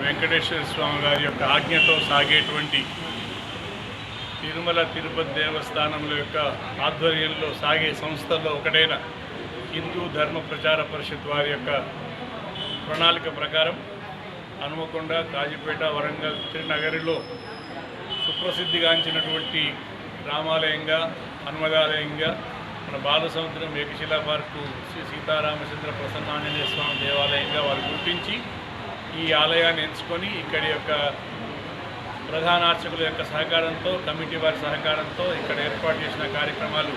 వెంకటేశ్వర స్వామి వారి యొక్క ఆజ్ఞతో సాగేటువంటి తిరుమల తిరుపతి దేవస్థానముల యొక్క ఆధ్వర్యంలో సాగే సంస్థల్లో ఒకటైన హిందూ ధర్మ ప్రచార పరిషత్ వారి యొక్క ప్రణాళిక ప్రకారం హనుమకొండ, కాజీపేట, వరంగల్, తిరునగరిలో సుప్రసిద్ధిగాంచినటువంటి రామాలయంగా, హనుమదాలయంగా మన బాలసముద్రం ఏకశిలా పార్కు శ్రీ సీతారామచంద్ర ప్రసన్నాంజనేయ స్వామి దేవాలయంగా వారు గుర్తించి ఈ ఆలయాన్ని ఎంచుకొని ఇక్కడి యొక్క ప్రధాన అర్చకుల యొక్క సహకారంతో, కమిటీ వారి సహకారంతో ఇక్కడ ఏర్పాటు చేసిన కార్యక్రమాలు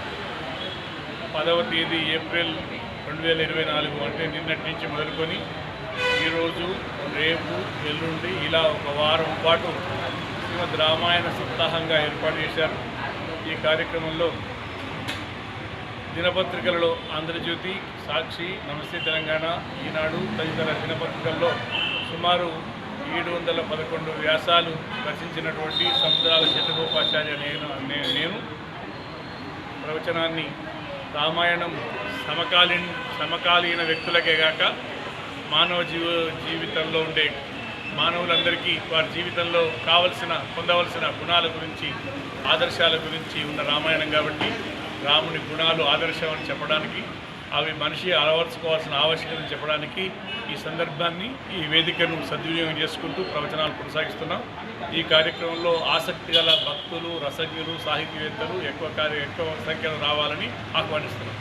10వ తేదీ ఏప్రిల్ 2024 అంటే నిన్నటి నుంచి మొదలుకొని ఈరోజు, రేపు, ఎల్లుండి ఇలా ఒక వారం పాటు శ్రీమద్ రామాయణ సప్తాహంగా ఏర్పాటు చేశారు. ఈ కార్యక్రమంలో దినపత్రికలలో ఆంధ్రజ్యోతి, సాక్షి, నమస్తే తెలంగాణ, ఈనాడు తదితర దినపత్రికల్లో సుమారు 711 వ్యాసాలు రచించినటువంటి సముద్రాల శతగోపాచార్య నేను ప్రవచనాన్ని రామాయణం సమకాలీన వ్యక్తులకే కాక మానవ జీవితంలో ఉండే మానవులందరికీ వారి జీవితంలో పొందవలసిన గుణాల గురించి, ఆదర్శాల గురించి ఉన్న రామాయణం కాబట్టి రాముని గుణాలు ఆదర్శం అని చెప్పడానికి, అవి మనిషి అలవర్చుకోవాల్సిన ఆవశ్యకతను చెప్పడానికి ఈ సందర్భాన్ని, ఈ వేదికను సద్వినియోగం చేసుకుంటూ ప్రవచనాలు కొనసాగిస్తున్నాం. ఈ కార్యక్రమంలో ఆసక్తి గల భక్తులు, రసజ్ఞులు, సాహితీవేత్తలు ఎక్కువ సంఖ్యలో రావాలని ఆహ్వానిస్తున్నాం.